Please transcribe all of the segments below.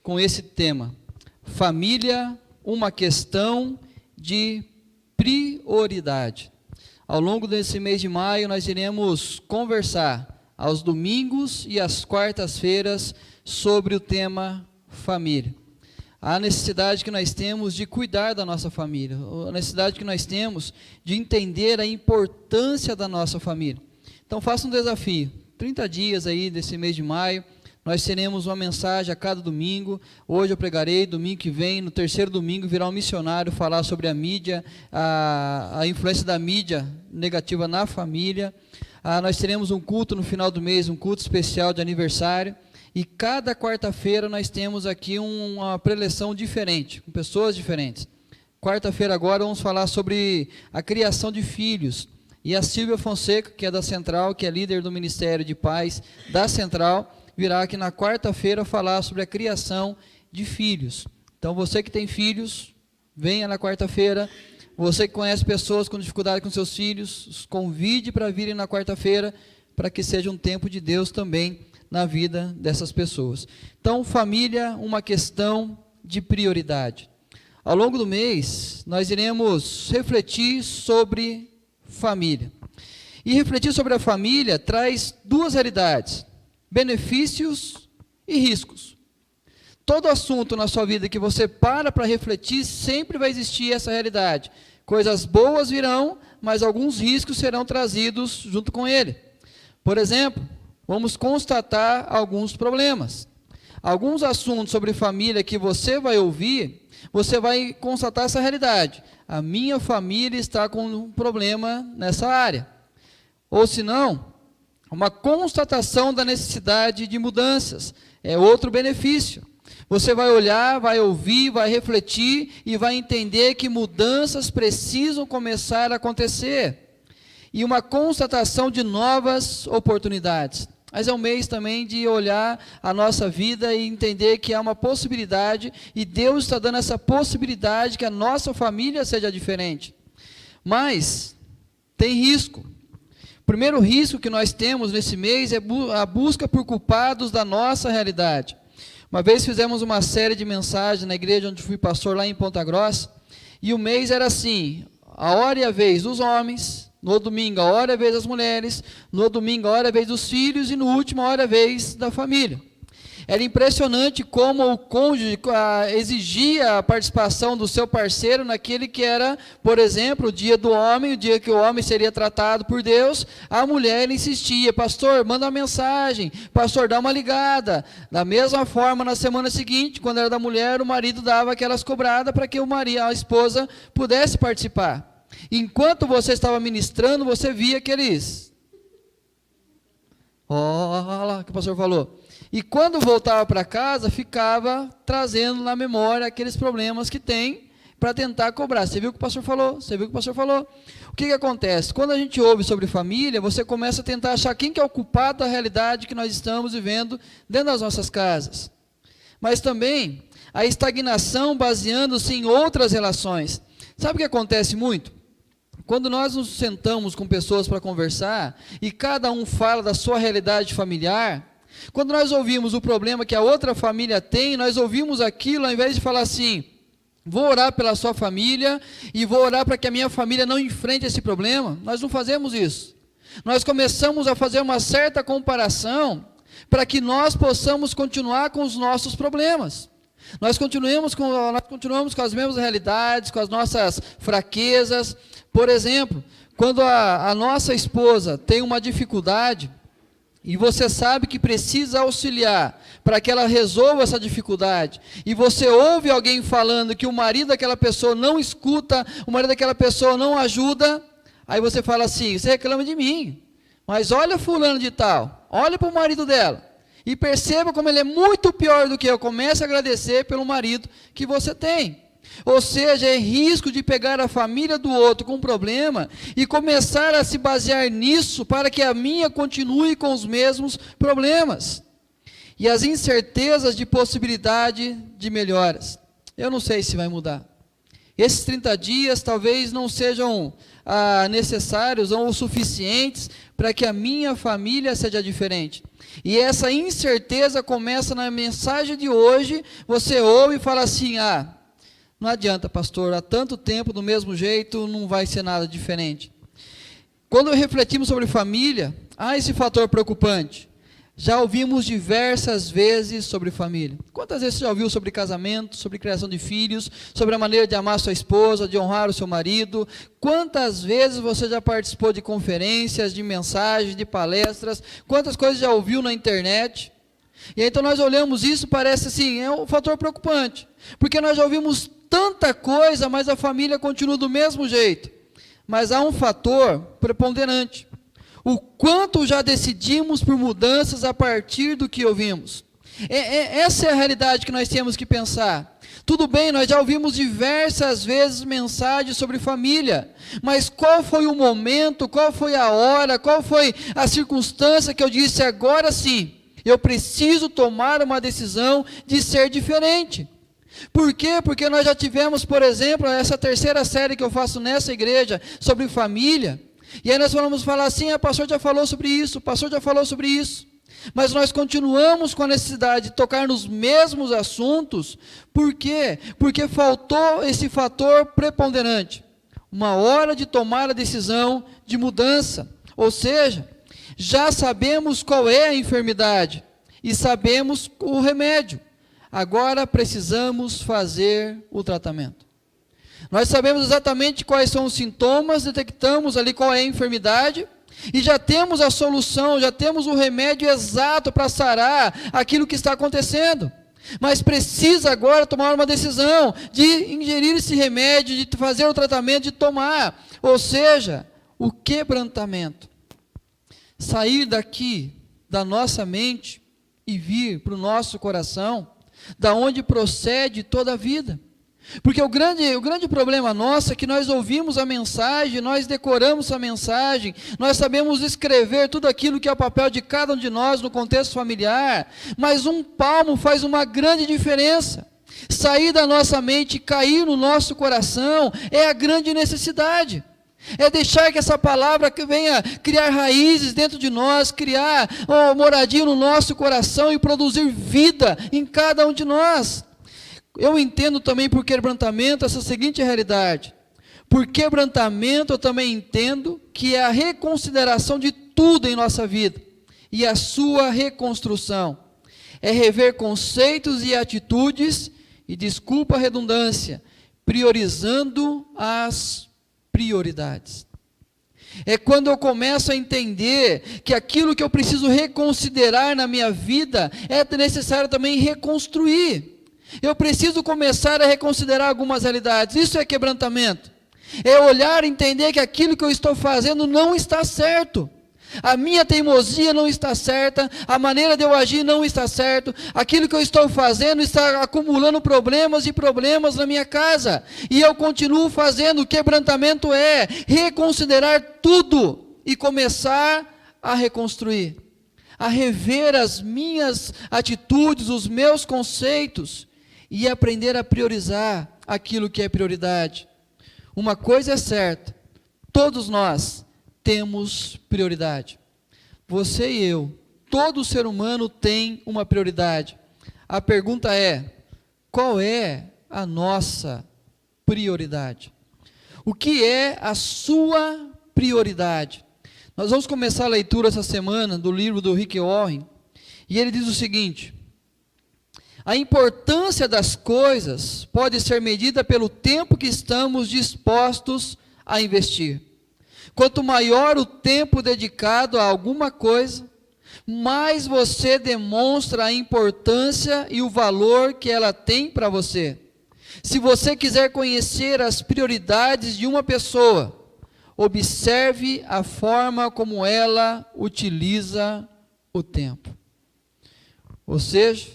com esse tema: família, uma questão de prioridade. Ao longo desse mês de maio, nós iremos conversar aos domingos e às quartas-feiras sobre o tema família. A necessidade que nós temos de cuidar da nossa família, a necessidade que nós temos de entender a importância da nossa família. Então faça um desafio, 30 dias aí desse mês de maio, nós teremos uma mensagem a cada domingo. Hoje eu pregarei, domingo que vem, no terceiro domingo virá um missionário falar sobre a mídia, a influência da mídia negativa na família. Nós teremos um culto no final do mês, um culto especial de aniversário. E cada quarta-feira nós temos aqui uma preleção diferente, com pessoas diferentes. Quarta-feira agora vamos falar sobre a criação de filhos. E a Silvia Fonseca, que é da Central, que é líder do Ministério de Pais da Central, virá aqui na quarta-feira falar sobre a criação de filhos. Então você que tem filhos, venha na quarta-feira. Você que conhece pessoas com dificuldade com seus filhos, os convide para virem na quarta-feira, para que seja um tempo de Deus também na vida dessas pessoas. Então, família, uma questão de prioridade. Ao longo do mês, nós iremos refletir sobre família. E refletir sobre a família traz duas realidades: benefícios e riscos. Todo assunto na sua vida que você para refletir, sempre vai existir essa realidade. Coisas boas virão, mas alguns riscos serão trazidos junto com ele. Por exemplo, vamos constatar alguns problemas. Alguns assuntos sobre família que você vai ouvir, você vai constatar essa realidade. A minha família está com um problema nessa área. Ou se não, uma constatação da necessidade de mudanças, é outro benefício. Você vai olhar, vai ouvir, vai refletir e vai entender que mudanças precisam começar a acontecer. E uma constatação de novas oportunidades. Mas é um mês também de olhar a nossa vida e entender que há uma possibilidade, e Deus está dando essa possibilidade que a nossa família seja diferente. Mas tem risco. O primeiro risco que nós temos nesse mês é a busca por culpados da nossa realidade. Uma vez fizemos uma série de mensagens na igreja onde fui pastor lá em Ponta Grossa, e o mês era assim: a hora e a vez dos homens, no domingo a hora e a vez das mulheres, no domingo a hora e a vez dos filhos, e no último a hora e a vez da família. Era impressionante como o cônjuge exigia a participação do seu parceiro naquele que era, por exemplo, o dia do homem, o dia que o homem seria tratado por Deus. A mulher insistia: pastor, manda uma mensagem, pastor, dá uma ligada. Da mesma forma, na semana seguinte, quando era da mulher, o marido dava aquelas cobradas para que a esposa pudesse participar. Enquanto você estava ministrando, você via aqueles... Olha lá o que o pastor falou. E quando voltava para casa, ficava trazendo na memória aqueles problemas que tem para tentar cobrar. Você viu o que o pastor falou? Você viu o que o pastor falou? O que acontece? Quando a gente ouve sobre família, você começa a tentar achar quem que é o culpado da realidade que nós estamos vivendo dentro das nossas casas. Mas também a estagnação baseando-se em outras relações. Sabe o que acontece muito? Quando nós nos sentamos com pessoas para conversar, e cada um fala da sua realidade familiar, quando nós ouvimos o problema que a outra família tem, nós ouvimos aquilo, ao invés de falar assim: vou orar pela sua família, e vou orar para que a minha família não enfrente esse problema, nós não fazemos isso. Nós começamos a fazer uma certa comparação, para que nós possamos continuar com os nossos problemas. Nós continuamos com as mesmas realidades, com as nossas fraquezas. Por exemplo, quando a nossa esposa tem uma dificuldade, e você sabe que precisa auxiliar para que ela resolva essa dificuldade, e você ouve alguém falando que o marido daquela pessoa não escuta, o marido daquela pessoa não ajuda, aí você fala assim: você reclama de mim, mas olha fulano de tal, olha para o marido dela, e perceba como ele é muito pior do que eu. Comece a agradecer pelo marido que você tem. Ou seja, é risco de pegar a família do outro com problema e começar a se basear nisso para que a minha continue com os mesmos problemas. E as incertezas de possibilidade de melhoras. Eu não sei se vai mudar. Esses 30 dias talvez não sejam necessários ou suficientes para que a minha família seja diferente? E essa incerteza começa na mensagem de hoje. Você ouve e fala assim: não adianta, pastor, há tanto tempo do mesmo jeito, não vai ser nada diferente. Quando refletimos sobre família, há esse fator preocupante. Já ouvimos diversas vezes sobre família. Quantas vezes você já ouviu sobre casamento, sobre criação de filhos, sobre a maneira de amar sua esposa, de honrar o seu marido? Quantas vezes você já participou de conferências, de mensagens, de palestras? Quantas coisas já ouviu na internet? E aí, então nós olhamos isso, parece assim, é um fator preocupante. Porque nós já ouvimos tanta coisa, mas a família continua do mesmo jeito. Mas há um fator preponderante. O quanto já decidimos por mudanças a partir do que ouvimos. Essa é a realidade que nós temos que pensar. Tudo bem, nós já ouvimos diversas vezes mensagens sobre família, mas qual foi o momento, qual foi a hora, qual foi a circunstância que eu disse: agora sim, eu preciso tomar uma decisão de ser diferente? Por quê? Porque nós já tivemos, por exemplo, essa terceira série que eu faço nessa igreja sobre família. E aí nós vamos falar assim: o pastor já falou sobre isso, o pastor já falou sobre isso. Mas nós continuamos com a necessidade de tocar nos mesmos assuntos. Por quê? Porque faltou esse fator preponderante. Uma hora de tomar a decisão de mudança. Ou seja, já sabemos qual é a enfermidade e sabemos o remédio. Agora precisamos fazer o tratamento. Nós sabemos exatamente quais são os sintomas, detectamos ali qual é a enfermidade, e já temos a solução, já temos o remédio exato para sarar aquilo que está acontecendo. Mas precisa agora tomar uma decisão de ingerir esse remédio, de fazer o tratamento, de tomar. Ou seja, o quebrantamento. Sair daqui, da nossa mente, e vir para o nosso coração, da onde procede toda a vida. Porque o grande problema nosso é que nós ouvimos a mensagem, nós decoramos a mensagem, nós sabemos escrever tudo aquilo que é o papel de cada um de nós no contexto familiar, mas um palmo faz uma grande diferença. Sair da nossa mente e cair no nosso coração é a grande necessidade. É deixar que essa palavra que venha criar raízes dentro de nós, criar moradia no nosso coração e produzir vida em cada um de nós. Eu entendo também por quebrantamento essa seguinte realidade. Por quebrantamento eu também entendo que é a reconsideração de tudo em nossa vida e a sua reconstrução. É rever conceitos e atitudes, e desculpa a redundância, priorizando as prioridades. É quando eu começo a entender que aquilo que eu preciso reconsiderar na minha vida é necessário também reconstruir. Eu preciso começar a reconsiderar algumas realidades. Isso é quebrantamento. É olhar e entender que aquilo que eu estou fazendo não está certo. A minha teimosia não está certa, a maneira de eu agir não está certo, aquilo que eu estou fazendo está acumulando problemas e problemas na minha casa, e eu continuo fazendo. O quebrantamento é reconsiderar tudo e começar a reconstruir, a rever as minhas atitudes, os meus conceitos, e aprender a priorizar aquilo que é prioridade. Uma coisa é certa, todos nós temos prioridade. Você e eu, todo ser humano tem uma prioridade. A pergunta é: qual é a nossa prioridade? O que é a sua prioridade? Nós vamos começar a leitura essa semana do livro do Rick Warren, e ele diz o seguinte: a importância das coisas pode ser medida pelo tempo que estamos dispostos a investir. Quanto maior o tempo dedicado a alguma coisa, mais você demonstra a importância e o valor que ela tem para você. Se você quiser conhecer as prioridades de uma pessoa, observe a forma como ela utiliza o tempo. Ou seja,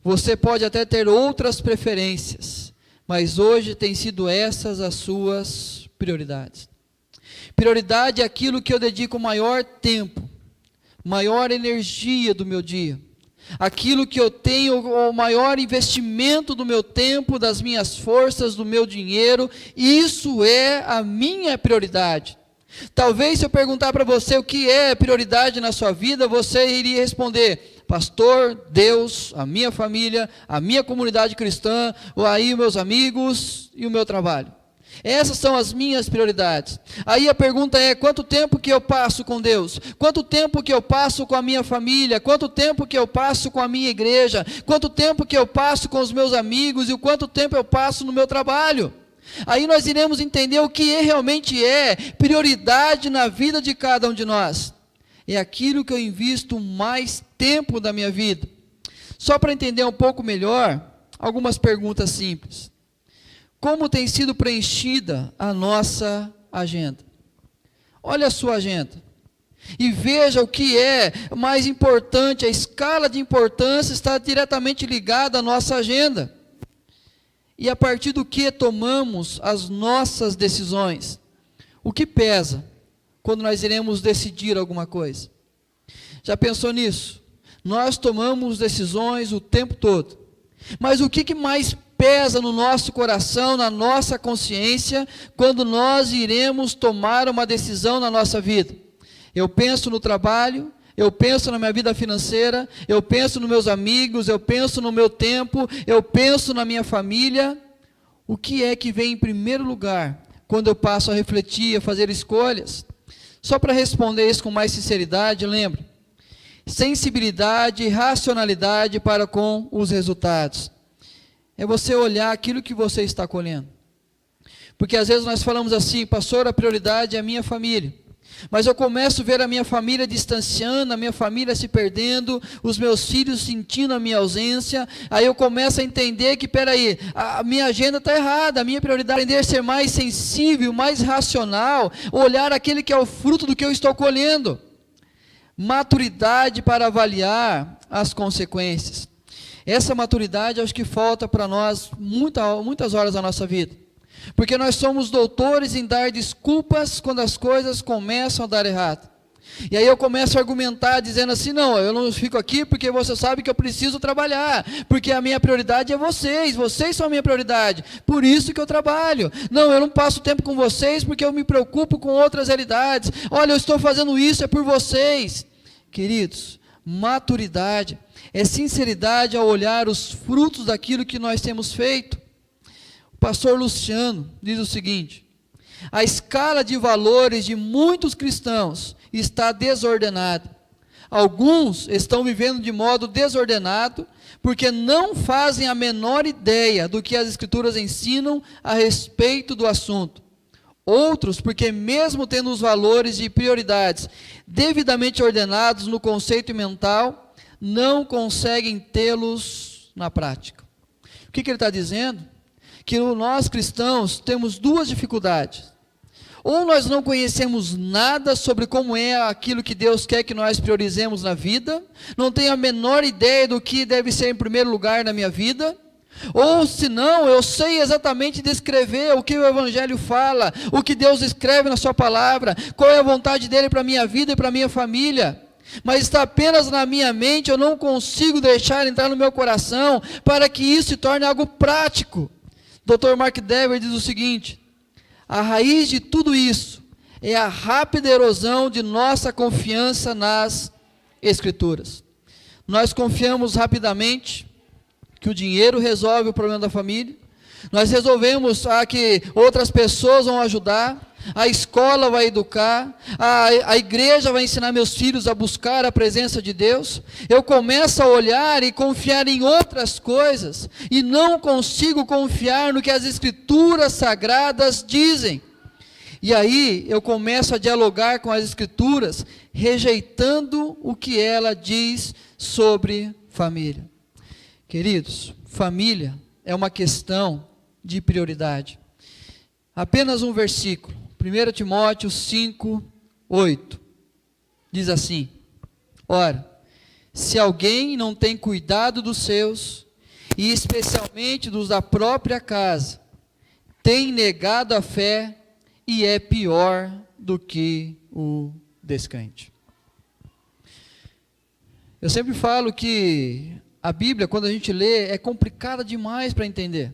você pode até ter outras preferências, mas hoje tem sido essas as suas prioridades. Prioridade é aquilo que eu dedico maior tempo, maior energia do meu dia. Aquilo que eu tenho o maior investimento do meu tempo, das minhas forças, do meu dinheiro, isso é a minha prioridade. Talvez se eu perguntar para você o que é prioridade na sua vida, você iria responder: pastor, Deus, a minha família, a minha comunidade cristã, ou aí meus amigos e o meu trabalho. Essas são as minhas prioridades. Aí a pergunta é: quanto tempo que eu passo com Deus? Quanto tempo que eu passo com a minha família? Quanto tempo que eu passo com a minha igreja? Quanto tempo que eu passo com os meus amigos? E o quanto tempo eu passo no meu trabalho? Aí nós iremos entender o que realmente é prioridade na vida de cada um de nós. É aquilo que eu invisto mais tempo da minha vida. Só para entender um pouco melhor, algumas perguntas simples. Como tem sido preenchida a nossa agenda? Olha a sua agenda e veja o que é mais importante. A escala de importância está diretamente ligada à nossa agenda. E a partir do que tomamos as nossas decisões? O que pesa quando nós iremos decidir alguma coisa? Já pensou nisso? Nós tomamos decisões o tempo todo. Mas o que mais pesa no nosso coração, na nossa consciência, quando nós iremos tomar uma decisão na nossa vida? Eu penso no trabalho, eu penso na minha vida financeira, eu penso nos meus amigos, eu penso no meu tempo, eu penso na minha família. O que é que vem em primeiro lugar quando eu passo a refletir, a fazer escolhas? Só para responder isso com mais sinceridade, lembre: sensibilidade e racionalidade para com os resultados. É você olhar aquilo que você está colhendo. Porque às vezes nós falamos assim: pastor, a prioridade é a minha família. Mas eu começo a ver a minha família distanciando, a minha família se perdendo, os meus filhos sentindo a minha ausência. Aí eu começo a entender que, peraí, a minha agenda está errada, a minha prioridade é aprender a ser mais sensível, mais racional, olhar aquele que é o fruto do que eu estou colhendo. Maturidade para avaliar as consequências. Essa maturidade acho que falta para nós muitas horas da nossa vida. Porque nós somos doutores em dar desculpas quando as coisas começam a dar errado. E aí eu começo a argumentar dizendo assim: não, eu não fico aqui porque você sabe que eu preciso trabalhar, porque a minha prioridade é vocês são a minha prioridade, por isso que eu trabalho. Não, eu não passo tempo com vocês porque eu me preocupo com outras realidades. Olha, eu estou fazendo isso, é por vocês. Queridos, maturidade é sinceridade ao olhar os frutos daquilo que nós temos feito. O pastor Luciano diz o seguinte: a escala de valores de muitos cristãos está desordenada. Alguns estão vivendo de modo desordenado porque não fazem a menor ideia do que as Escrituras ensinam a respeito do assunto. Outros, porque mesmo tendo os valores e prioridades devidamente ordenados no conceito mental, não conseguem tê-los na prática. O que ele está dizendo? Que nós cristãos temos duas dificuldades. Ou nós não conhecemos nada sobre como é aquilo que Deus quer que nós priorizemos na vida, não tenho a menor ideia do que deve ser em primeiro lugar na minha vida, ou se não, eu sei exatamente descrever o que o Evangelho fala, o que Deus escreve na sua palavra, qual é a vontade dele para a minha vida e para a minha família, mas está apenas na minha mente, eu não consigo deixar entrar no meu coração, para que isso se torne algo prático. Dr. Mark Dever diz o seguinte: a raiz de tudo isso é a rápida erosão de nossa confiança nas Escrituras. Nós confiamos rapidamente que o dinheiro resolve o problema da família, nós resolvemos que outras pessoas vão ajudar, a escola vai educar, a igreja vai ensinar meus filhos a buscar a presença de Deus. Eu começo a olhar e confiar em outras coisas, e não consigo confiar no que as Escrituras Sagradas dizem. E aí eu começo a dialogar com as Escrituras, rejeitando o que ela diz sobre família. Queridos, família é uma questão de prioridade. Apenas um versículo, 1 Timóteo 5, 8, diz assim: ora, se alguém não tem cuidado dos seus, e especialmente dos da própria casa, tem negado a fé e é pior do que o descrente. Eu sempre falo que a Bíblia, quando a gente lê, é complicada demais para entender.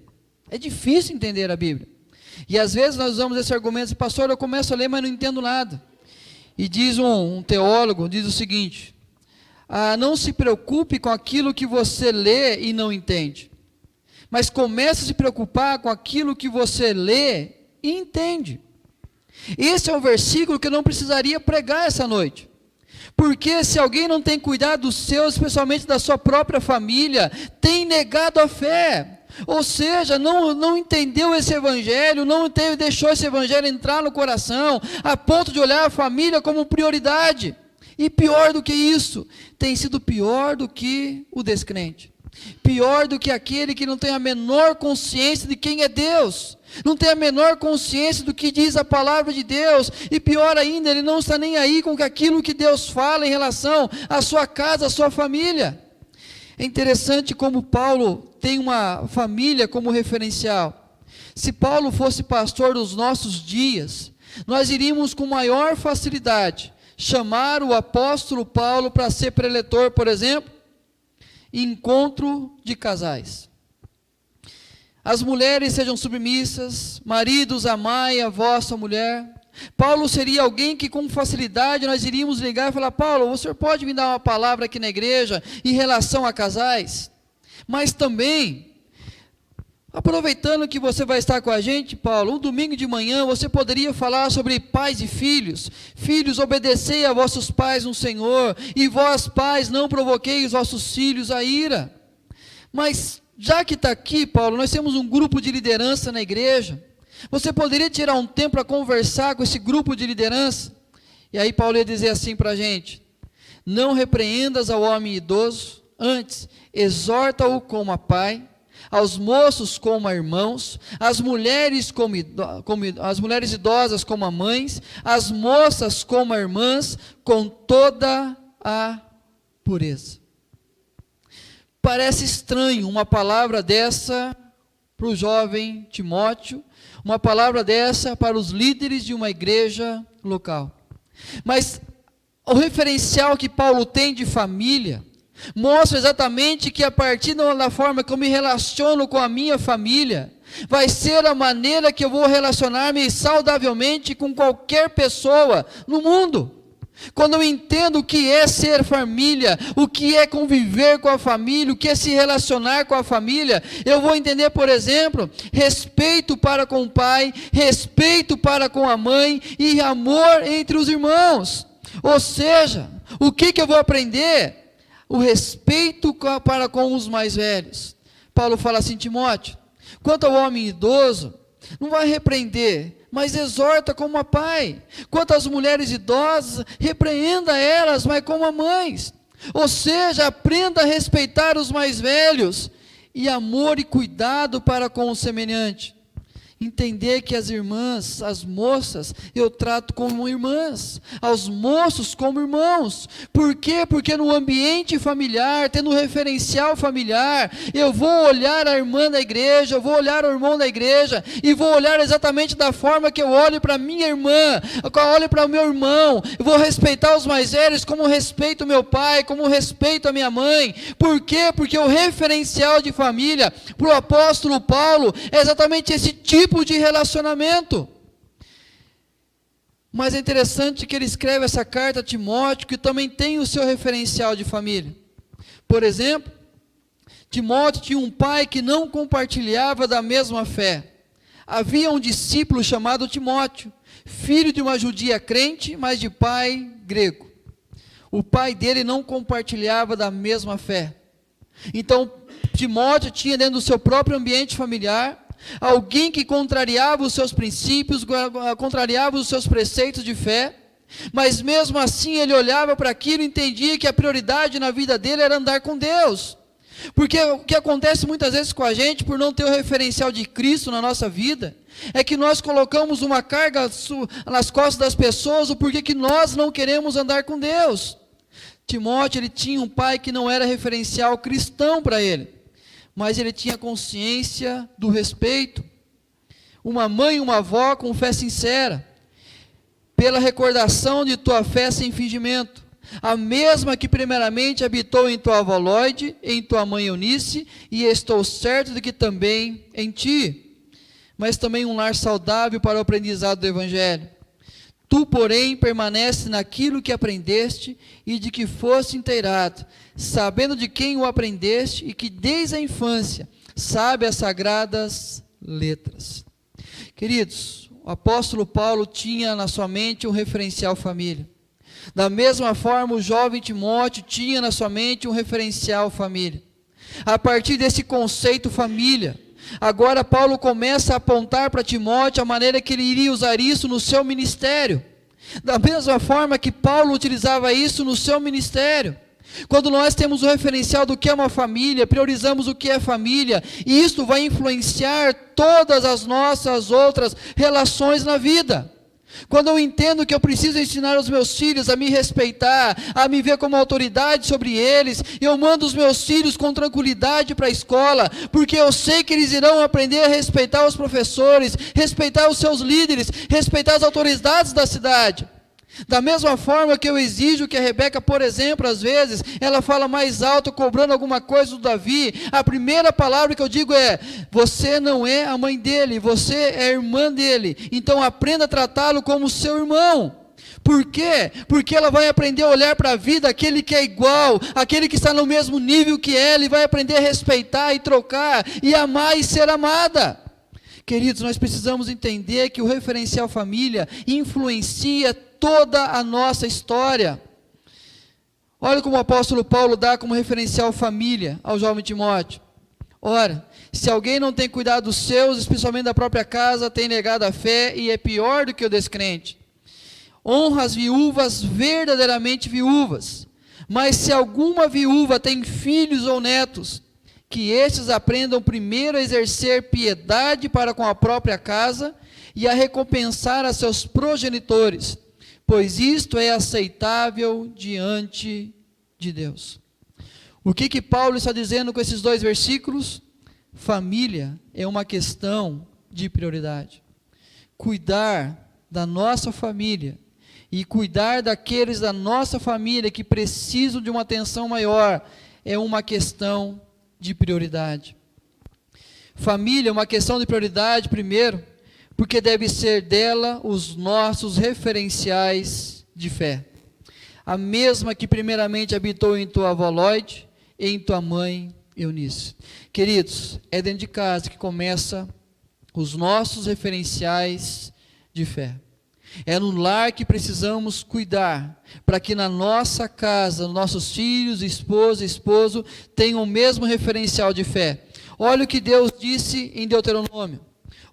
É difícil entender a Bíblia. E às vezes nós usamos esse argumento, pastor, eu começo a ler, mas não entendo nada. E diz um teólogo, diz o seguinte: não se preocupe com aquilo que você lê e não entende, mas comece a se preocupar com aquilo que você lê e entende. Esse é um versículo que eu não precisaria pregar essa noite, porque se alguém não tem cuidado dos seus, especialmente da sua própria família, tem negado a fé, ou seja, não entendeu esse evangelho, deixou esse evangelho entrar no coração, a ponto de olhar a família como prioridade. E pior do que isso, tem sido pior do que o descrente, pior do que aquele que não tem a menor consciência de quem é Deus, não tem a menor consciência do que diz a palavra de Deus, e pior ainda, ele não está nem aí com aquilo que Deus fala em relação à sua casa, à sua família. É interessante como Paulo tem uma família como referencial. Se Paulo fosse pastor dos nossos dias, nós iríamos com maior facilidade chamar o apóstolo Paulo para ser preletor, por exemplo, encontro de casais. As mulheres sejam submissas, maridos, amai a vossa mulher. Paulo seria alguém que com facilidade nós iríamos ligar e falar: Paulo, o senhor pode me dar uma palavra aqui na igreja em relação a casais? Mas também, aproveitando que você vai estar com a gente, Paulo, um domingo de manhã você poderia falar sobre pais e filhos. Filhos, obedecei a vossos pais no Senhor, e vós pais não provoquei os vossos filhos a ira. Mas já que está aqui, Paulo, nós temos um grupo de liderança na igreja, você poderia tirar um tempo para conversar com esse grupo de liderança? E aí Paulo ia dizer assim para a gente: não repreendas ao homem idoso, antes exorta-o como a pai, aos moços como a irmãos, as mulheres as mulheres idosas como a mães, as moças como a irmãs, com toda a pureza. Parece estranho uma palavra dessa para o jovem Timóteo, uma palavra dessa para os líderes de uma igreja local. Mas o referencial que Paulo tem de família mostra exatamente que a partir da forma que eu me relaciono com a minha família, vai ser a maneira que eu vou relacionar-me saudavelmente com qualquer pessoa no mundo. Quando eu entendo o que é ser família, o que é conviver com a família, o que é se relacionar com a família, eu vou entender, por exemplo, respeito para com o pai, respeito para com a mãe e amor entre os irmãos. Ou seja, o que eu vou aprender? O respeito para com os mais velhos. Paulo fala assim: Timóteo, quanto ao homem idoso, não vai repreender, mas exorta como a pai. Quanto às mulheres idosas, repreenda elas, mas como a mães. Ou seja, aprenda a respeitar os mais velhos, e amor e cuidado para com o semelhante. Entender que as irmãs, as moças, eu trato como irmãs, aos moços como irmãos. Por quê? Porque no ambiente familiar, tendo um referencial familiar, eu vou olhar a irmã da igreja, eu vou olhar o irmão da igreja, e vou olhar exatamente da forma que eu olho para minha irmã, que eu olho para o meu irmão. Eu vou respeitar os mais velhos como respeito o meu pai, como respeito a minha mãe. Por quê? Porque o referencial de família para o apóstolo Paulo é exatamente esse tipo de relacionamento. Mas é interessante que ele escreve essa carta a Timóteo, que também tem o seu referencial de família. Por exemplo, Timóteo tinha um pai que não compartilhava da mesma fé. Havia um discípulo chamado Timóteo, filho de uma judia crente, mas de pai grego. O pai dele não compartilhava da mesma fé. Então, Timóteo tinha dentro do seu próprio ambiente familiar alguém que contrariava os seus princípios, contrariava os seus preceitos de fé, mas mesmo assim ele olhava para aquilo e entendia que a prioridade na vida dele era andar com Deus. Porque o que acontece muitas vezes com a gente, por não ter o referencial de Cristo na nossa vida, é que nós colocamos uma carga nas costas das pessoas, o porquê que nós não queremos andar com Deus. Timóteo, ele tinha um pai que não era referencial cristão para ele, mas ele tinha consciência do respeito. Uma mãe e uma avó com fé sincera, pela recordação de tua fé sem fingimento, a mesma que primeiramente habitou em tua avó Lóide, em tua mãe Eunice, e estou certo de que também em ti. mas também um lar saudável para o aprendizado do Evangelho. Tu, porém, permanece naquilo que aprendeste e de que foste inteirado, sabendo de quem o aprendeste e que desde a infância sabe as sagradas letras. Queridos, o apóstolo Paulo tinha na sua mente um referencial família. Da mesma forma, o jovem Timóteo tinha na sua mente um referencial família. A partir desse conceito família, agora Paulo começa a apontar para Timóteo a maneira que ele iria usar isso no seu ministério. Da mesma forma que Paulo utilizava isso no seu ministério. Quando nós temos o referencial do que é uma família, priorizamos o que é família, e isso vai influenciar todas as nossas outras relações na vida. Quando eu entendo que eu preciso ensinar os meus filhos a me respeitar, a me ver como autoridade sobre eles, eu mando os meus filhos com tranquilidade para a escola, porque eu sei que eles irão aprender a respeitar os professores, respeitar os seus líderes, respeitar as autoridades da cidade. Da mesma forma que eu exijo que a Rebeca, por exemplo, às vezes, ela fala mais alto, cobrando alguma coisa do Davi, a primeira palavra que eu digo é: você não é a mãe dele, você é a irmã dele, então aprenda a tratá-lo como seu irmão. Por quê? Porque ela vai aprender a olhar para a vida, aquele que é igual, aquele que está no mesmo nível que ela, e vai aprender a respeitar e trocar, e amar e ser amada. Queridos, nós precisamos entender que o referencial família influencia toda a nossa história. Olha como o apóstolo Paulo dá como referencial família ao jovem Timóteo. Ora, se alguém não tem cuidado dos seus, especialmente da própria casa, tem negado a fé e é pior do que o descrente. Honra as viúvas verdadeiramente viúvas, mas se alguma viúva tem filhos ou netos, que estes aprendam primeiro a exercer piedade para com a própria casa e a recompensar a seus progenitores, pois isto é aceitável diante de Deus. O que Paulo está dizendo com esses dois versículos? Família é uma questão de prioridade. Cuidar da nossa família e cuidar daqueles da nossa família que precisam de uma atenção maior é uma questão de prioridade. Família é uma questão de prioridade, primeiro, porque deve ser dela os nossos referenciais de fé. A mesma que primeiramente habitou em tua avó Lloyd e em tua mãe Eunice. Queridos, é dentro de casa que começa os nossos referenciais de fé. É no lar que precisamos cuidar, para que na nossa casa, nossos filhos, esposa, esposo, tenham o mesmo referencial de fé. Olha o que Deus disse em Deuteronômio: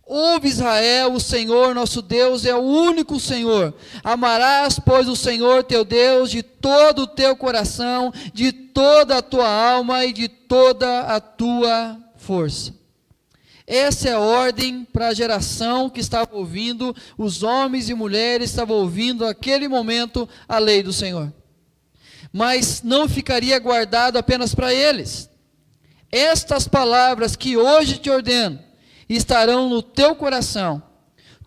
ouve Israel, o Senhor nosso Deus é o único Senhor. Amarás, pois, o Senhor teu Deus de todo o teu coração, de toda a tua alma e de toda a tua força. Essa é a ordem para a geração que estava ouvindo, os homens e mulheres estavam ouvindo naquele momento a lei do Senhor. Mas não ficaria guardado apenas para eles. Estas palavras que hoje te ordeno estarão no teu coração.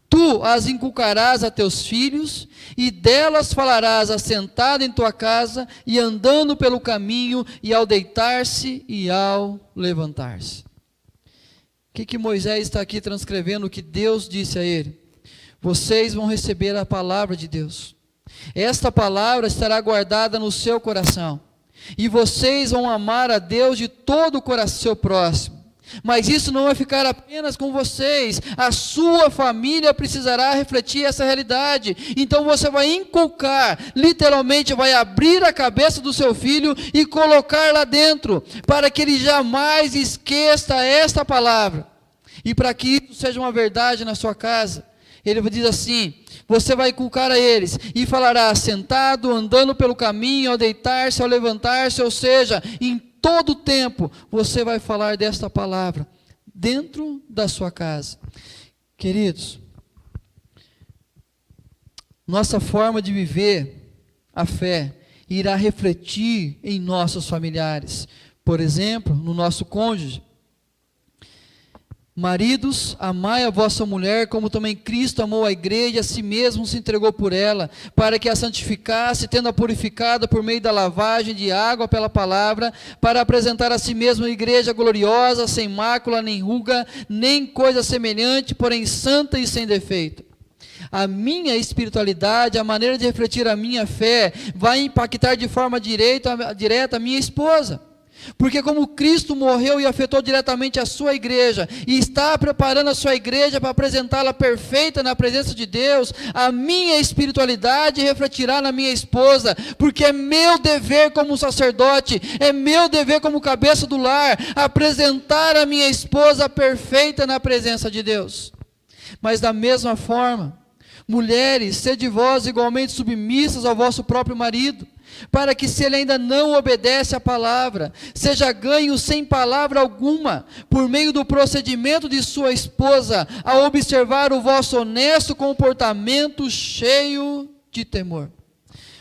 Tu as inculcarás a teus filhos, e delas falarás assentado em tua casa, e andando pelo caminho, e ao deitar-se e ao levantar-se. O que Moisés está aqui transcrevendo o que Deus disse a ele? Vocês vão receber a palavra de Deus. Esta palavra estará guardada no seu coração. E vocês vão amar a Deus de todo o coração, seu próximo. Mas isso não vai ficar apenas com vocês. A sua família precisará refletir essa realidade. Então você vai inculcar, literalmente vai abrir a cabeça do seu filho e colocar lá dentro, para que ele jamais esqueça esta palavra. E para que isso seja uma verdade na sua casa, ele diz assim: você vai inculcar a eles, e falará sentado, andando pelo caminho, ao deitar-se, ao levantar-se, ou seja, em todo o tempo, você vai falar desta palavra, dentro da sua casa. Queridos, nossa forma de viver a fé irá refletir em nossos familiares. Por exemplo, no nosso cônjuge. Maridos, amai a vossa mulher, como também Cristo amou a igreja, a si mesmo se entregou por ela, para que a santificasse, tendo-a purificado por meio da lavagem de água pela palavra, para apresentar a si mesmo a igreja gloriosa, sem mácula, nem ruga, nem coisa semelhante, porém santa e sem defeito. A minha espiritualidade, a maneira de refletir a minha fé, vai impactar de forma direta a minha esposa. Porque como Cristo morreu e afetou diretamente a sua igreja, e está preparando a sua igreja para apresentá-la perfeita na presença de Deus, a minha espiritualidade refletirá na minha esposa, porque é meu dever como sacerdote, é meu dever como cabeça do lar, apresentar a minha esposa perfeita na presença de Deus. Mas da mesma forma, mulheres, sede vós igualmente submissas ao vosso próprio marido, para que, se ele ainda não obedece à palavra, seja ganho sem palavra alguma, por meio do procedimento de sua esposa, a observar o vosso honesto comportamento cheio de temor.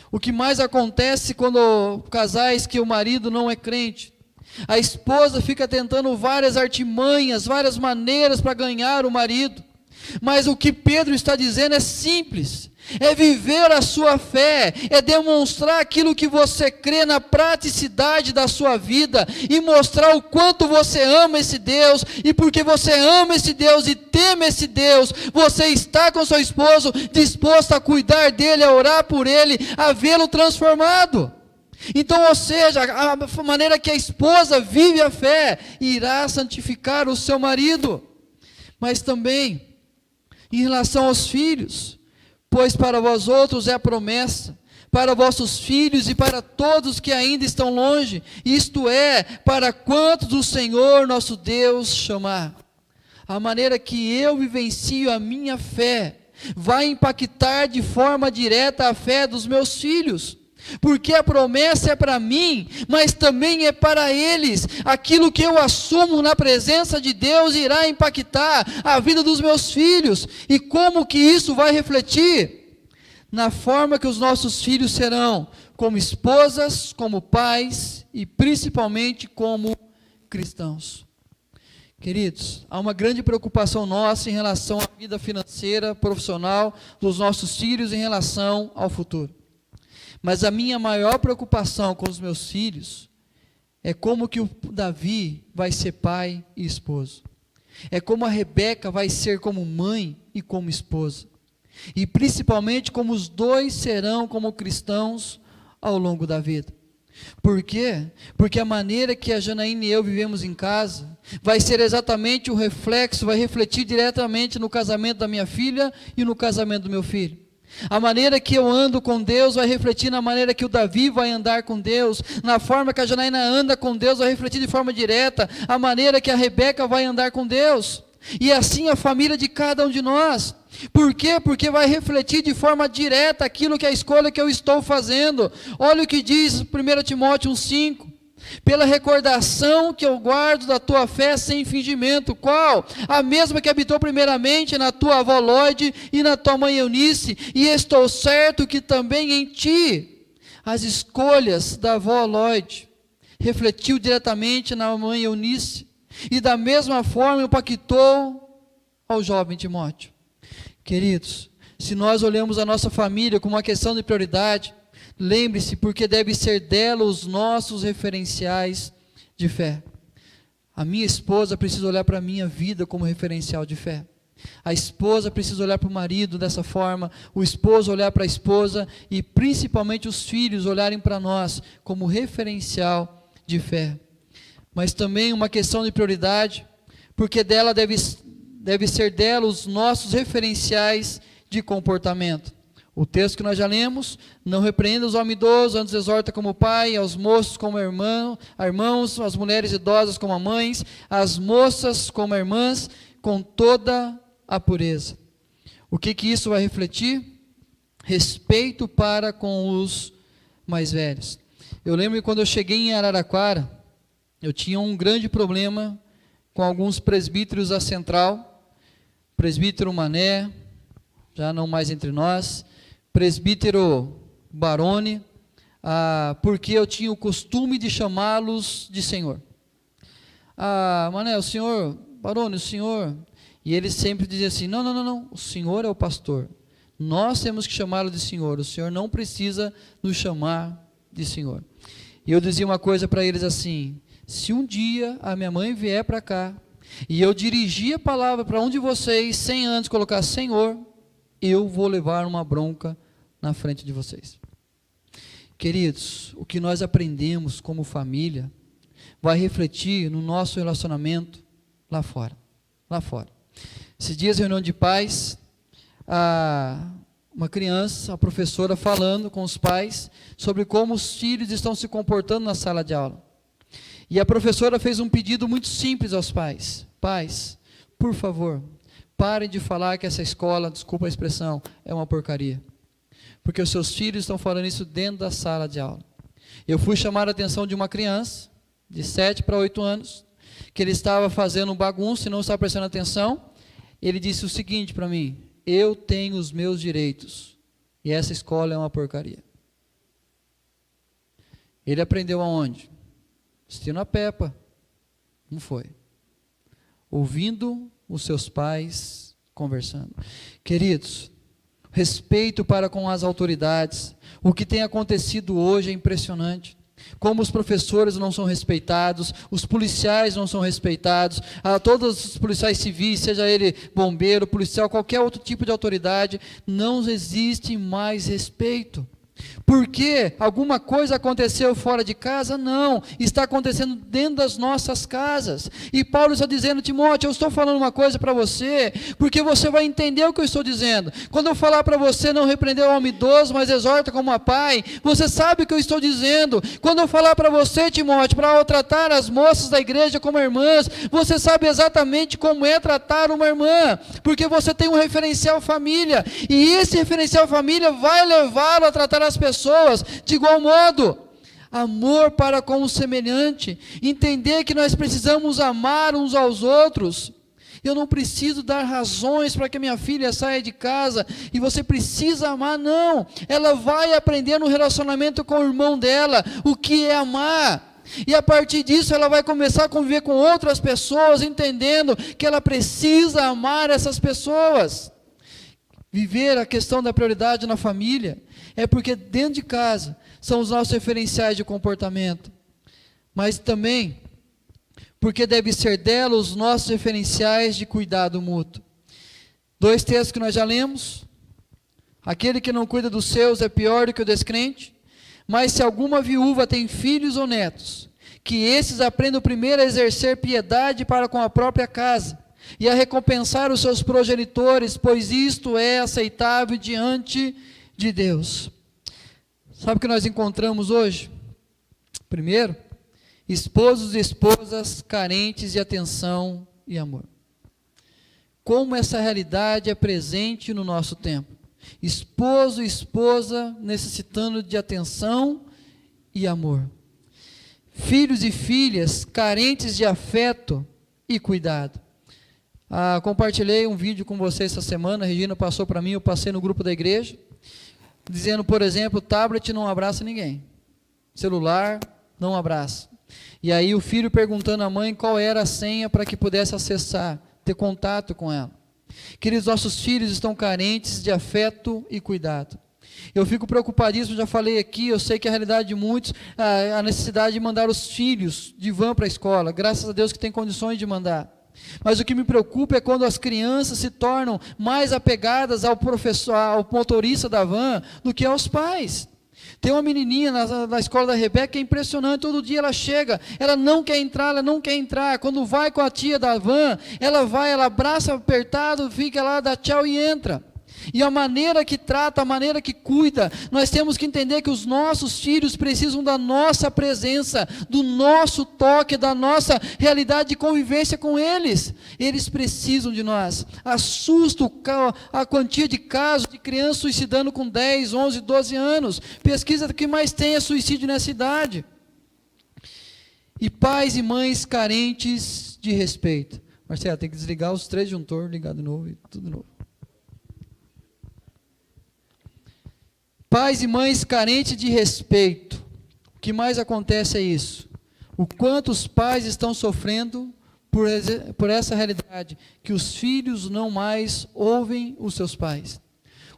O que mais acontece quando casais que o marido não é crente? A esposa fica tentando várias artimanhas, várias maneiras para ganhar o marido. Mas o que Pedro está dizendo é simples, é viver a sua fé, é demonstrar aquilo que você crê na praticidade da sua vida, e mostrar o quanto você ama esse Deus, e porque você ama esse Deus e teme esse Deus, você está com seu esposo disposto a cuidar dele, a orar por ele, a vê-lo transformado. Então, ou seja, a maneira que a esposa vive a fé, irá santificar o seu marido. Mas também em relação aos filhos, pois para vós outros é a promessa, para vossos filhos e para todos que ainda estão longe, isto é, para quantos o Senhor nosso Deus chamar. A maneira que eu vivencio a minha fé, vai impactar de forma direta a fé dos meus filhos, porque a promessa é para mim, mas também é para eles. Aquilo que eu assumo na presença de Deus irá impactar a vida dos meus filhos. E como que isso vai refletir? Na forma que os nossos filhos serão, como esposas, como pais e principalmente como cristãos. Queridos, há uma grande preocupação nossa em relação à vida financeira, profissional dos nossos filhos em relação ao futuro. Mas a minha maior preocupação com os meus filhos é como que o Davi vai ser pai e esposo. É como a Rebeca vai ser como mãe e como esposa. E principalmente como os dois serão como cristãos ao longo da vida. Por quê? Porque a maneira que a Janaína e eu vivemos em casa vai ser exatamente o reflexo, vai refletir diretamente no casamento da minha filha e no casamento do meu filho. A maneira que eu ando com Deus vai refletir na maneira que o Davi vai andar com Deus, na forma que a Janaína anda com Deus vai refletir de forma direta a maneira que a Rebeca vai andar com Deus, e assim a família de cada um de nós. Por quê? Porque vai refletir de forma direta aquilo que é a escolha que eu estou fazendo. Olha o que diz 1 Timóteo 1,5. Pela recordação que eu guardo da tua fé sem fingimento. Qual? A mesma que habitou primeiramente na tua avó Lóide e na tua mãe Eunice, e estou certo que também em ti. As escolhas da avó Lóide refletiu diretamente na mãe Eunice, e da mesma forma impactou ao jovem Timóteo. Queridos, se nós olhamos a nossa família como uma questão de prioridade, lembre-se, porque deve ser dela os nossos referenciais de fé. A minha esposa precisa olhar para a minha vida como referencial de fé. A esposa precisa olhar para o marido dessa forma, o esposo olhar para a esposa e principalmente os filhos olharem para nós como referencial de fé. Mas também uma questão de prioridade, porque dela deve ser dela os nossos referenciais de comportamento. O texto que nós já lemos: não repreenda os homens idosos, antes exorta como pai, aos moços como irmãos, as mulheres idosas como mães, as moças como irmãs, com toda a pureza. O que isso vai refletir? Respeito para com os mais velhos. Eu lembro que quando eu cheguei em Araraquara, eu tinha um grande problema com alguns presbíteros da Central, presbítero Mané, já não mais entre nós, presbítero Barone, porque eu tinha o costume de chamá-los de Senhor. Mané, o senhor Barone, o senhor... E ele sempre dizia assim, não, o senhor é o pastor. Nós temos que chamá-lo de senhor. O senhor não precisa nos chamar de senhor. E eu dizia uma coisa para eles assim, se um dia a minha mãe vier para cá, e eu dirigir a palavra para um de vocês, sem antes colocar senhor, eu vou levar uma bronca na frente de vocês. Queridos, o que nós aprendemos como família, vai refletir no nosso relacionamento lá fora. Esses dias, reunião de pais, uma criança, a professora falando com os pais sobre como os filhos estão se comportando na sala de aula. E a professora fez um pedido muito simples aos pais. Pais, por favor, parem de falar que essa escola, desculpa a expressão, é uma porcaria. Porque os seus filhos estão falando isso dentro da sala de aula. Eu fui chamar a atenção de uma criança, de 7 para 8 anos, que ele estava fazendo bagunça e não estava prestando atenção. Ele disse o seguinte para mim, eu tenho os meus direitos, e essa escola é uma porcaria. Ele aprendeu aonde? Assistindo a Peppa. Não foi. Ouvindo os seus pais conversando. Queridos, respeito para com as autoridades. O que tem acontecido hoje é impressionante. Como os professores não são respeitados, os policiais não são respeitados, todos os policiais civis, seja ele bombeiro, policial, qualquer outro tipo de autoridade, não existe mais respeito. Porque alguma coisa aconteceu fora de casa? Não, está acontecendo dentro das nossas casas. E Paulo está dizendo, Timóteo, eu estou falando uma coisa para você, porque você vai entender o que eu estou dizendo. Quando eu falar para você não repreender o homem idoso, mas exorta como a pai, você sabe o que eu estou dizendo. Quando eu falar para você, Timóteo, para tratar as moças da igreja como irmãs, você sabe exatamente como é tratar uma irmã, porque você tem um referencial família, e esse referencial família vai levá-lo a tratar as pessoas de igual modo. Amor para com o semelhante, entender que nós precisamos amar uns aos outros. Eu não preciso dar razões para que minha filha saia de casa e você precisa amar, não. Ela vai aprender no relacionamento com o irmão dela o que é amar. E a partir disso ela vai começar a conviver com outras pessoas, entendendo que ela precisa amar essas pessoas. Viver a questão da prioridade na família é porque dentro de casa são os nossos referenciais de comportamento, mas também porque deve ser dela os nossos referenciais de cuidado mútuo. 2 textos que nós já lemos. Aquele que não cuida dos seus é pior do que o descrente, mas se alguma viúva tem filhos ou netos, que esses aprendam primeiro a exercer piedade para com a própria casa, e a recompensar os seus progenitores, pois isto é aceitável diante de Deus. Sabe o que nós encontramos hoje? Primeiro, esposos e esposas carentes de atenção e amor. Como essa realidade é presente no nosso tempo. Esposo e esposa necessitando de atenção e amor. Filhos e filhas carentes de afeto e cuidado. Compartilhei um vídeo com vocês essa semana, a Regina passou para mim, eu passei no grupo da igreja, dizendo, por exemplo, tablet não abraça ninguém, celular não abraça. E aí o filho perguntando à mãe qual era a senha para que pudesse acessar, ter contato com ela. Queridos, nossos filhos estão carentes de afeto e cuidado. Eu fico preocupadíssimo, já falei aqui, eu sei que a realidade de muitos, a necessidade de mandar os filhos de van para a escola, graças a Deus que tem condições de mandar. Mas o que me preocupa é quando as crianças se tornam mais apegadas ao professor, ao motorista da van, do que aos pais. Tem uma menininha na escola da Rebeca que é impressionante, todo dia ela chega, ela não quer entrar, quando vai com a tia da van, ela abraça apertado, fica lá, dá tchau e entra. E a maneira que trata, a maneira que cuida, nós temos que entender que os nossos filhos precisam da nossa presença, do nosso toque, da nossa realidade de convivência com eles. Eles precisam de nós. Assusta a quantia de casos de crianças suicidando com 10, 11, 12 anos. Pesquisa que mais tem é suicídio nessa idade. E pais e mães carentes de respeito. Marcelo, tem que desligar os 3 disjuntores, ligar de novo e tudo de novo. Pais e mães carentes de respeito. O que mais acontece é isso. O quanto os pais estão sofrendo por essa realidade, que os filhos não mais ouvem os seus pais.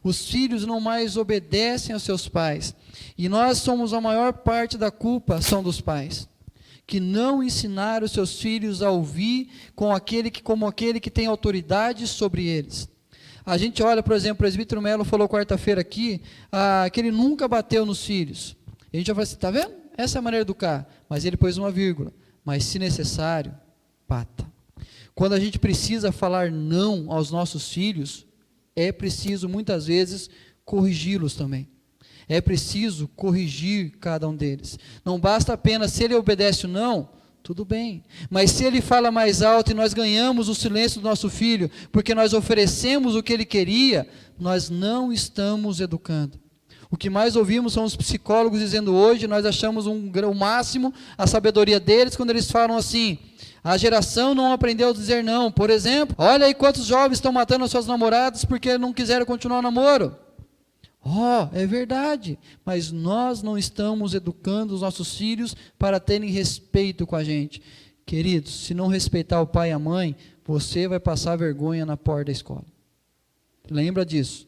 Os filhos não mais obedecem aos seus pais. E nós somos a maior parte da culpa, são dos pais, que não ensinaram os seus filhos a ouvir como aquele que tem autoridade sobre eles. A gente olha, por exemplo, o presbítero Melo falou quarta-feira aqui, que ele nunca bateu nos filhos. E a gente vai falar assim, está vendo? Essa é a maneira de educar. Mas ele pôs uma vírgula. Mas se necessário, bata. Quando a gente precisa falar não aos nossos filhos, é preciso muitas vezes corrigi-los também. É preciso corrigir cada um deles. Não basta apenas, se ele obedece ou não, tudo bem. Mas se ele fala mais alto e nós ganhamos o silêncio do nosso filho, porque nós oferecemos o que ele queria, nós não estamos educando. O que mais ouvimos são os psicólogos dizendo hoje, nós achamos o máximo a sabedoria deles, quando eles falam assim, a geração não aprendeu a dizer não. Por exemplo, olha aí quantos jovens estão matando as suas namoradas porque não quiseram continuar o namoro. É verdade, mas nós não estamos educando os nossos filhos para terem respeito com a gente. Queridos, se não respeitar o pai e a mãe, você vai passar vergonha na porta da escola. Lembra disso.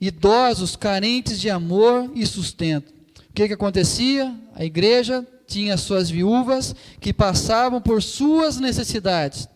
Idosos carentes de amor e sustento. O que acontecia? A igreja tinha suas viúvas que passavam por suas necessidades.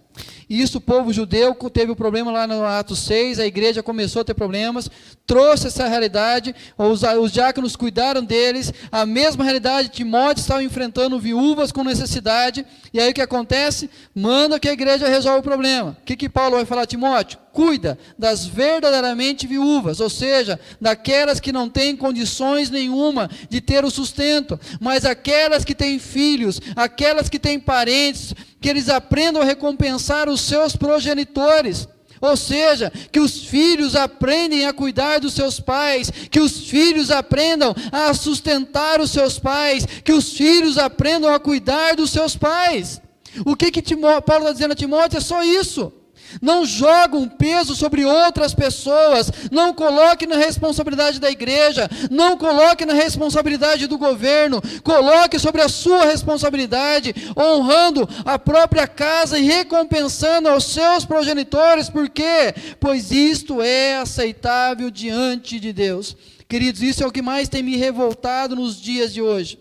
E isso o povo judeu teve um problema lá no Atos 6, a igreja começou a ter problemas, trouxe essa realidade, os diáconos cuidaram deles, a mesma realidade, Timóteo estava enfrentando viúvas com necessidade, e aí o que acontece? Manda que a igreja resolva o problema. O que Paulo vai falar a Timóteo? Cuida das verdadeiramente viúvas, ou seja, daquelas que não têm condições nenhuma de ter o sustento, mas aquelas que têm filhos, aquelas que têm parentes, que eles aprendam a recompensar os seus progenitores, ou seja, que os filhos aprendem a cuidar dos seus pais, que os filhos aprendam a sustentar os seus pais, que os filhos aprendam a cuidar dos seus pais. O que Paulo está dizendo a Timóteo é só isso. Não joga um peso sobre outras pessoas, não coloque na responsabilidade da igreja, não coloque na responsabilidade do governo, coloque sobre a sua responsabilidade, honrando a própria casa e recompensando aos seus progenitores. Por quê? Pois isto é aceitável diante de Deus. Queridos, isso é o que mais tem me revoltado nos dias de hoje.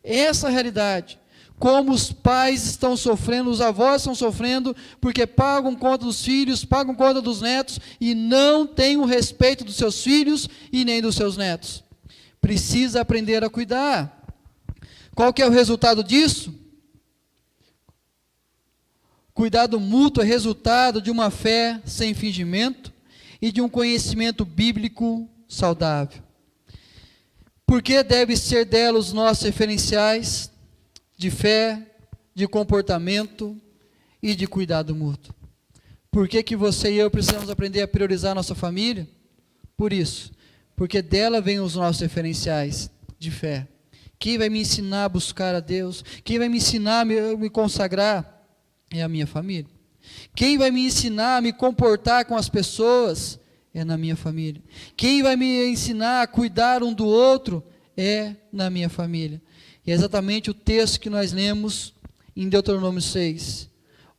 Essa realidade. Como os pais estão sofrendo, os avós estão sofrendo, porque pagam conta dos filhos, pagam conta dos netos, e não têm o respeito dos seus filhos e nem dos seus netos. Precisa aprender a cuidar. Qual que é o resultado disso? Cuidado mútuo é resultado de uma fé sem fingimento e de um conhecimento bíblico saudável. Por que deve ser dela os nossos referenciais de fé, de comportamento e de cuidado mútuo? Por que você e eu precisamos aprender a priorizar a nossa família? Por isso, porque dela vêm os nossos referenciais de fé. Quem vai me ensinar a buscar a Deus? Quem vai me ensinar a me consagrar? É a minha família. Quem vai me ensinar a me comportar com as pessoas? É na minha família. Quem vai me ensinar a cuidar um do outro? É na minha família. E é exatamente o texto que nós lemos em Deuteronômio 6.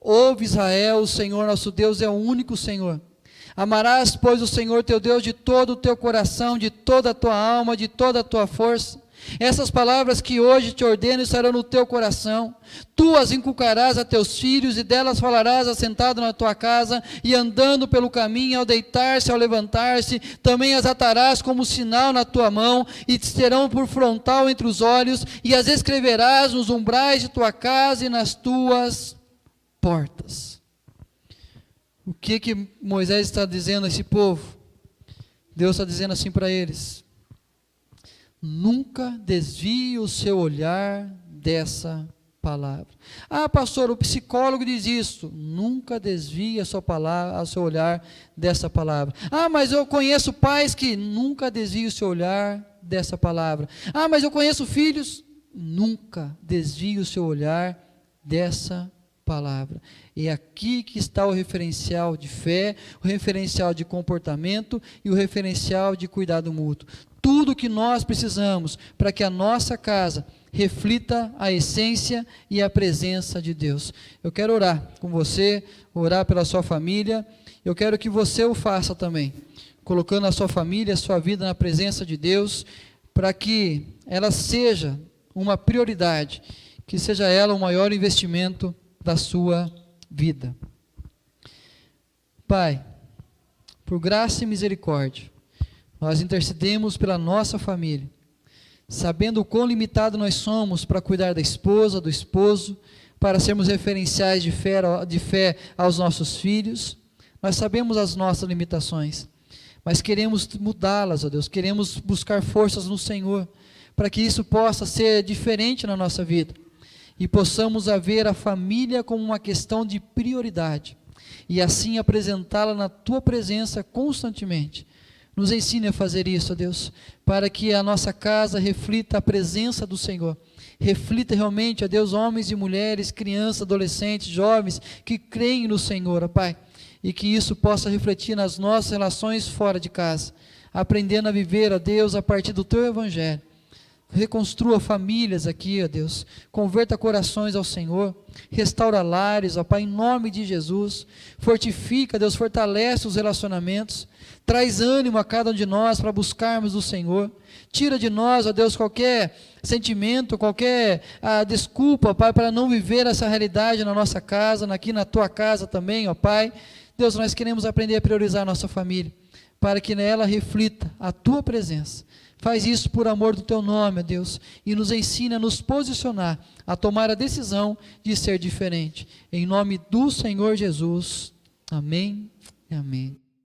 Ouve Israel, o Senhor nosso Deus é o único Senhor. Amarás, pois, o Senhor teu Deus de todo o teu coração, de toda a tua alma, de toda a tua força. Essas palavras que hoje te ordeno estarão no teu coração. Tu as inculcarás a teus filhos, e delas falarás assentado na tua casa, e andando pelo caminho, ao deitar-se, ao levantar-se. Também as atarás como sinal na tua mão, e te serão por frontal entre os olhos, e as escreverás nos umbrais de tua casa e nas tuas portas. O que Moisés está dizendo a esse povo? Deus está dizendo assim para eles: nunca desvie o seu olhar dessa palavra. Ah, pastor, o psicólogo diz isso. Nunca desvie a sua palavra, o seu olhar dessa palavra. Ah, mas eu conheço pais que nunca desvie o seu olhar dessa palavra. Ah, mas eu conheço filhos. Nunca desvie o seu olhar dessa palavra. É aqui que está o referencial de fé, o referencial de comportamento e o referencial de cuidado mútuo. Tudo que nós precisamos para que a nossa casa reflita a essência e a presença de Deus. Eu quero orar com você, orar pela sua família. Eu quero que você o faça também, colocando a sua família, a sua vida na presença de Deus, para que ela seja uma prioridade, que seja ela o maior investimento da sua vida. Pai, por graça e misericórdia, nós intercedemos pela nossa família, sabendo o quão limitado nós somos para cuidar da esposa, do esposo, para sermos referenciais de fé aos nossos filhos. Nós sabemos as nossas limitações, mas queremos mudá-las, ó Deus, queremos buscar forças no Senhor, para que isso possa ser diferente na nossa vida, e possamos ver a família como uma questão de prioridade, e assim apresentá-la na Tua presença constantemente. Nos ensine a fazer isso, ó Deus, para que a nossa casa reflita a presença do Senhor, reflita realmente, ó Deus, homens e mulheres, crianças, adolescentes, jovens, que creem no Senhor, ó Pai, e que isso possa refletir nas nossas relações fora de casa, aprendendo a viver, ó Deus, a partir do Teu Evangelho. Reconstrua famílias aqui, ó Deus, converta corações ao Senhor, restaura lares, ó Pai, em nome de Jesus, fortifica, Deus, fortalece os relacionamentos, traz ânimo a cada um de nós para buscarmos o Senhor, tira de nós, ó Deus, qualquer sentimento, qualquer desculpa, ó Pai, para não viver essa realidade na nossa casa, aqui na Tua casa também, ó Pai. Deus, nós queremos aprender a priorizar a nossa família, para que nela reflita a Tua presença. Faz isso por amor do Teu nome, ó Deus, e nos ensina a nos posicionar, a tomar a decisão de ser diferente. Em nome do Senhor Jesus. Amém e amém.